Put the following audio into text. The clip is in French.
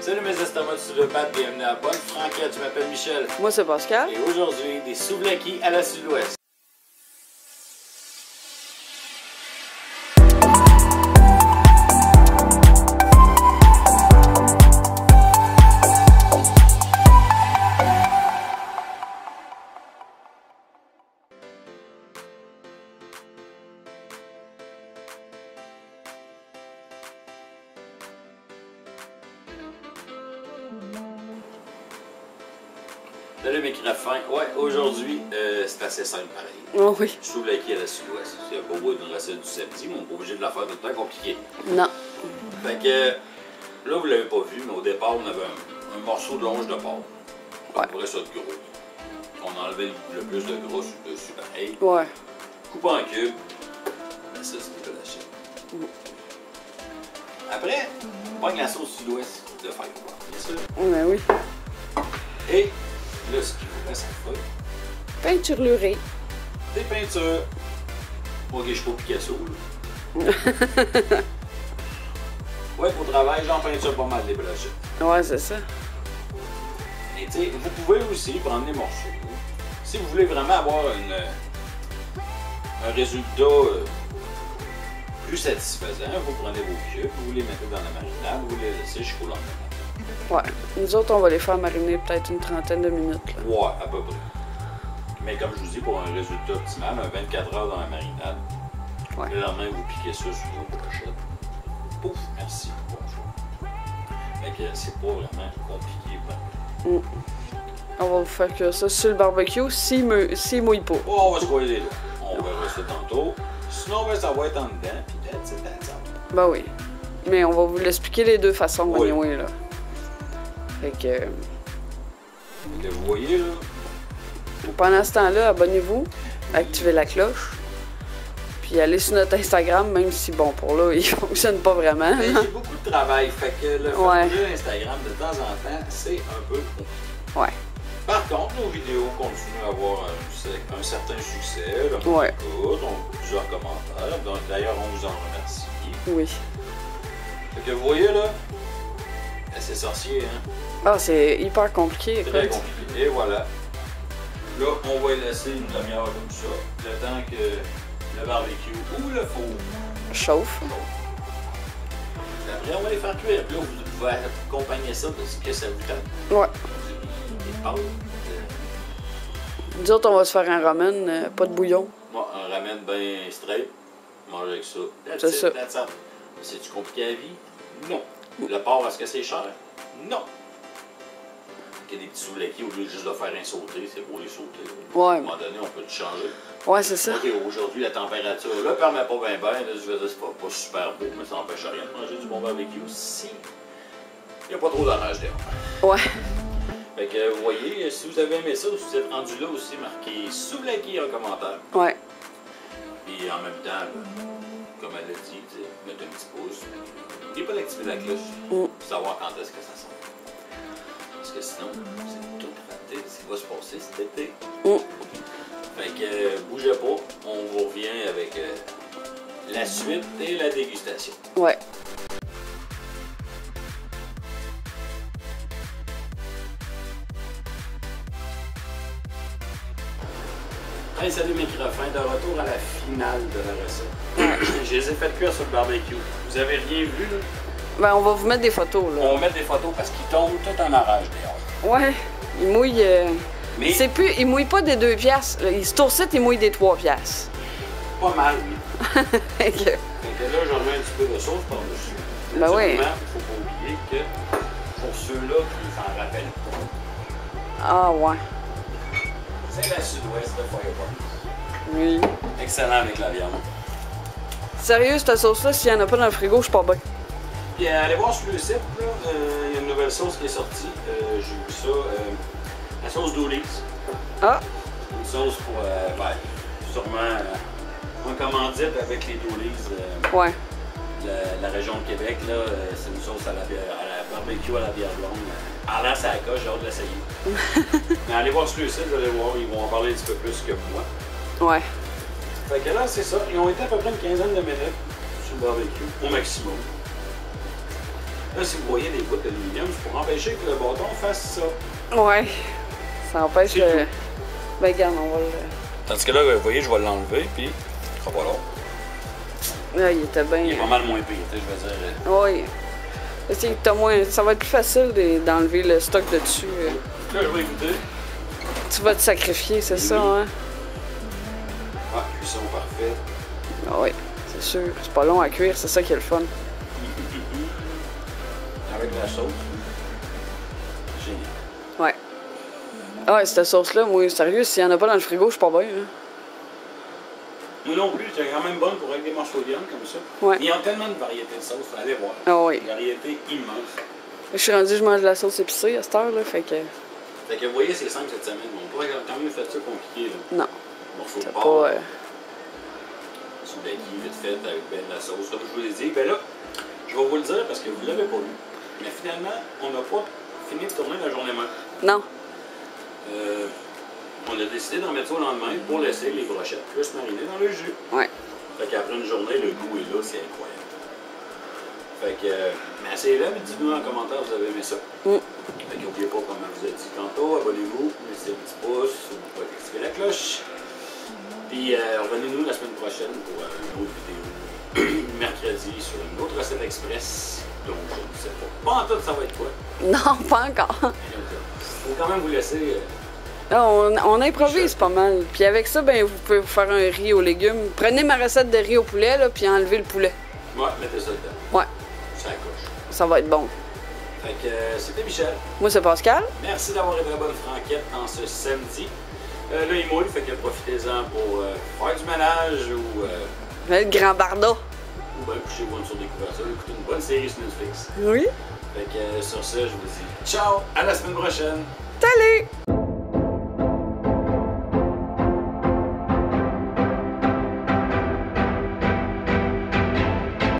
Salut mes estomacs sur le bat, bienvenue à Bonne Franquette, je m'appelle Michel. Moi c'est Pascal. Et aujourd'hui, des souvlaki à la sud-ouest. Salut mes graffins. Ouais, aujourd'hui, c'est assez simple pareil. Oh oui. Souvlaki à la sud-ouest. C'est pas beau d'une recette du samedi, mais on n'est pas obligé de la faire tout le temps compliqué. Non. Fait que, là, vous l'avez pas vu, mais au départ, on avait un morceau de longe de porc. Ouais. On pourrait ça de gros. On enlevait le plus de gros dessus pareil. Ouais. Coupe en cubes. Ben ça, c'était de la chaîne. Après, on prend la sauce sud-ouest de faire quoi, bien sûr. Ben oui. Et là, ce qu'il faut faire, c'est feuille. Peinture lurée. Des peintures. Moi, je suis pas Picasso, là. Ouais, pour travail, j'en peinture pas mal des brochettes. Ouais, c'est ça. Et tu sais, vous pouvez aussi prendre des morceaux. Si vous voulez vraiment avoir un résultat plus satisfaisant, vous prenez vos cubes, vous les mettez dans la marinade, vous les laissez jusqu'au lendemain. Ouais. Nous autres, on va les faire mariner peut-être une trentaine de minutes. Là. Ouais, à peu près. Mais comme je vous dis, pour un résultat optimal, un 24 heures dans la marinade, ouais. Le lendemain, vous piquez ça sur vos brochettes. Pouf, merci, bonjour. Fait que c'est pas vraiment compliqué. Ben. On va vous faire cuire ça sur le barbecue s'il mouille pas. Oh, on va se croiser les deux. On verra ça tantôt. Sinon, ben, ça va être en dedans, puis that's it. Ben oui. Mais on va vous l'expliquer les deux façons, oui. Anyway, là. Fait que vous voyez, là. Pendant ce temps-là, abonnez-vous, activez la cloche, puis allez sur notre Instagram, même si, bon, pour là, il fonctionne pas vraiment. J'ai beaucoup de travail, fait que le fameux Instagram, de temps en temps, c'est un peu compliqué. Ouais. Par contre, nos vidéos continuent à avoir un certain succès. Là, ouais. On a plusieurs commentaires. Donc, d'ailleurs, on vous en remercie. Oui. Fait que vous voyez, là, c'est sorcier, hein? Ah, c'est hyper compliqué. Très compliqué. Et voilà. Là, on va laisser une demi-heure comme ça, le temps que le barbecue ou le four chauffe. Après, on va les faire cuire. Puis là, vous pouvez accompagner ça de ce que ça vous donne. Ouais. Des pâtes. Nous autres, on va se faire un ramen, pas de bouillon. Moi, un ramen bien straight. Manger avec ça. C'est ça. C'est-tu compliqué à la vie? Non. Le porc, est-ce que c'est cher? Non. Il y a des petits souvlaki, au lieu de juste de faire un sauté, c'est pour les sauter. Ouais. À un moment donné, on peut tout changer. Ouais, c'est ça. OK, aujourd'hui, la température, là, permet pas bien, je veux dire, c'est pas super beau, mais ça n'empêche rien de manger du bon barbecue si il n'y a pas trop d'orage dehors. Ouais. Fait que, vous voyez, si vous avez aimé ça, si vous êtes rendu là aussi, marquez souvlaki en commentaire. Ouais. Et en même temps, comme elle l'a dit, mettez un petit pouce. N'oubliez pas d'activer la cloche pour savoir quand est-ce que ça sort. Parce que sinon, c'est tout raté ce qui va se passer cet été. Fait que, bougez pas, on vous revient avec la suite et la dégustation. Ouais. Hey, salut mes graffins, de retour à la finale de la recette. Je les ai fait cuire sur le barbecue. Vous avez rien vu, là? Ben, on va vous mettre des photos, là. On va mettre des photos parce qu'ils tombent tout en orage dehors. Ouais, il mouille. Mais c'est plus. Il mouille pas des 2 piastres. Il se tourcite, il mouille des 3 piastres. Pas mal, oui. Fait que là, je remets un petit peu de sauce par-dessus. Ben oui. Il ne faut pas oublier que pour ceux-là qui s'en rappellent pas. Ah, ouais. C'est la sud-ouest de Fireworks. Oui. Excellent avec la viande. Sérieux, cette sauce-là, s'il n'y en a pas dans le frigo, je suis pas bien. Puis allez voir sur le site, là, il y a une nouvelle sauce qui est sortie. J'ai vu ça, la sauce d'olive. Ah! Une sauce pour, sûrement en commandite avec les d'olives. Ouais. La région de Québec, là, c'est une sauce à la barbecue à la bière blonde. Allant ça la coche, j'ai hâte de l'essayer. Mais allez voir sur le site, vous allez voir, ils vont en parler un petit peu plus que moi. Ouais. Fait que là, c'est ça. Ils ont été à peu près une quinzaine de minutes sur le barbecue, au maximum. Là, si vous voyez des bouts d'aluminium, c'est pour empêcher que le bâton fasse ça. Ouais. Ça empêche C'est le. tout. Ben, regarde, on va le. Tandis que là, vous voyez, je vais l'enlever, puis il sera pas long. Là, il était bien. Il est pas mal moins pire, je veux dire. Oui. Ça va être plus facile d'enlever le stock de dessus. Là, je vais écouter. Tu vas te sacrifier, c'est ça, hein? Ah, cuisson parfaite. Ah oui, c'est sûr. C'est pas long à cuire, c'est ça qui est le fun. Avec la sauce. Génial. Ouais. Ah ouais, cette sauce-là, moi, sérieux, s'il y en a pas dans le frigo, je suis pas bien. Hein. Moi non plus, c'est quand même bonne pour avec des morceaux de viande comme ça. Ouais. Ils ont tellement de variétés de sauces, allez voir. Ah oui. Une variété immense. Je suis rendu, je mange de la sauce épicée à cette heure, là, fait que. Fait que vous voyez, c'est simple cette semaine. On pourrait quand même faire ça compliqué. Là. Non. Morceau de C'est porc, pas. soudaki, vite fait, avec ben de la sauce. Comme je vous ai dit, ben là, je vais vous le dire parce que vous l'avez pas vu. Mais finalement, on n'a pas fini de tourner la journée même. Non. On a décidé d'en mettre ça au lendemain pour laisser les brochettes plus mariner dans le jus. Ouais. Fait qu'après une journée, le goût est là, c'est incroyable. Fait que, mais essayez-le, mais dites-nous en commentaire si vous avez aimé ça. Fait qu'oubliez pas, comme je vous ai dit tantôt, abonnez-vous, laissez un petit pouce, n'oubliez pas d'activer la cloche. Puis revenez-nous la semaine prochaine pour une autre vidéo, mercredi, sur une autre recette express. Donc je ne sais pas. Pas en tout, ça va être quoi. Non, pas encore. Faut quand même vous laisser. Non, on improvise pas mal. Puis avec ça, ben, vous pouvez vous faire un riz aux légumes. Prenez ma recette de riz au poulet, là, puis enlevez le poulet. Ouais, mettez ça dedans. Ouais. Ça coche. Ça va être bon. Fait que c'était Michel. Moi, c'est Pascal. Merci d'avoir été à la bonne franquette en ce samedi. Là, il mouille, fait que profitez-en pour faire du ménage ou Le grand barda. bien couchez-vous sur des couvertures, écoutez une bonne série sur Netflix. Oui. Fait que sur ça, je vous dis ciao, à la semaine prochaine. Salut!